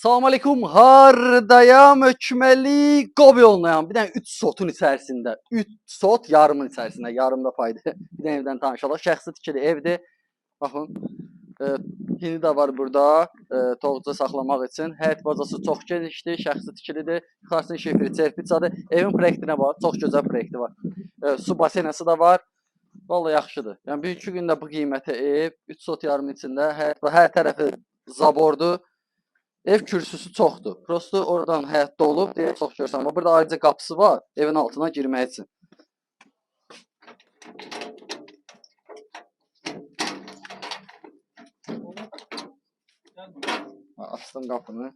Salam aleykum, hardayam ökməli qobi olmayan bir dənə 3 sotun içərisində, 3 sot yarımın içərisində, yarım da paydı. Bir dənə evdən tanışalım. Şəxsi tikili evdir. Baxın, hini də var burada, tovuqda saxlamaq üçün. Həyət bacası çox genişdir, şəxsi tikilidir. Yuxarısının şifri çerpiçadır. Evin proyektinə bax, çox gözəl proyekti var. Su basenası da var. Vallahi yaxşıdır. Yəni bugünkü gündə bu qiymətə ev 3 sot yarımın içində, hər tərəfi zabordur. Ev kürsüsü çoxdur. Prosto oradan həyətdə olub deyə çox görürsən. Amma burada ayrıca qapısı var evin altına girmək üçün. Açdım qapını.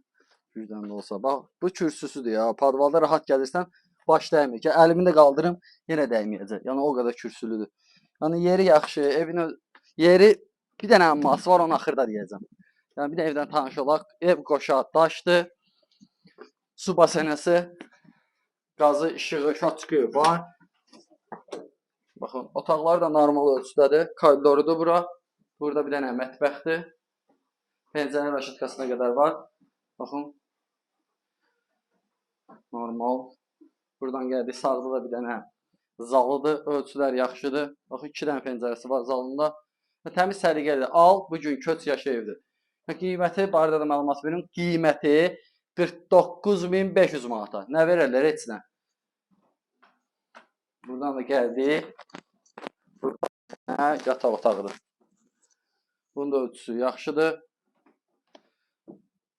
Birdən də olsa. Bax, bu kürsüsüdür ya. Padvalda rahat gəlirsən, baş dəymir ki, əlimi də qaldırım, yenə dəyməyəcək. Yəni o qədər kürsülüdür. Yəni yeri yaxşı, evin yeri bir dənə amması var, onu axırda deyəcəm. Yəni bir də evdən tanış olaq. Ev qoşa daşdır. Su basenası, qazı, işığı, şaçkı var. Baxın, otaqlar da normal ölçüdədir. Koridorudur bura. Burada bir dənə mətbəxdir. Pəncərə rəşatkasına qədər var. Baxın. Normal. Buradan gəldik. Sağda da bir dənə zalıdır. Ölçülər yaxşıdır. Baxın, 2 dənə pəncərəsi var zalında. Təmiz səliqəlidir. Al, bugün köç yaşı evdir. Qiyməti, barədə də məlumat verim. Qiyməti 49.500 manata. Nə verərlər heç nə. Buradan da gəldik. Yataq otağıdır. Bunun da ölçüsü yaxşıdır.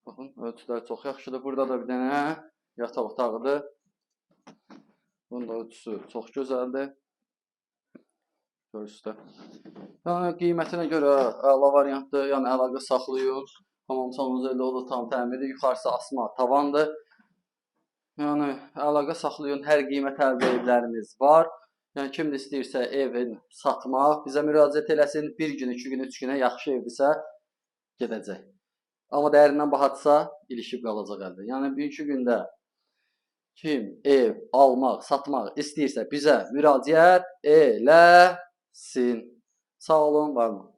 Baxın, ölçülər çox yaxşıdır. Burada da bir dənə yataq otağıdır. Bunun da ölçüsü çox gözəldir. Görürsünüz. Yəni qiymətinə görə əla variantdır. Yəni əlaqə saxlayın. Tamam, salonunuz elə olur, tam təmirdir. Yuxarısı asma tavandır. Yəni əlaqə saxlayın. Hər qiymət əldə evlərimiz var. Yəni kim də istəyirsə evin satmaq, bizə müraciət eləsin. 1 gün, 2 gün, 3 günə yaxşı evdirsə gedəcək. Amma dəyərindən bahatsa ilişib qalacaq əldə. Yəni bugünkü gündə kim ev almaq, satmaq istəyirsə bizə müraciət eləsin. Sağ olun, var olun.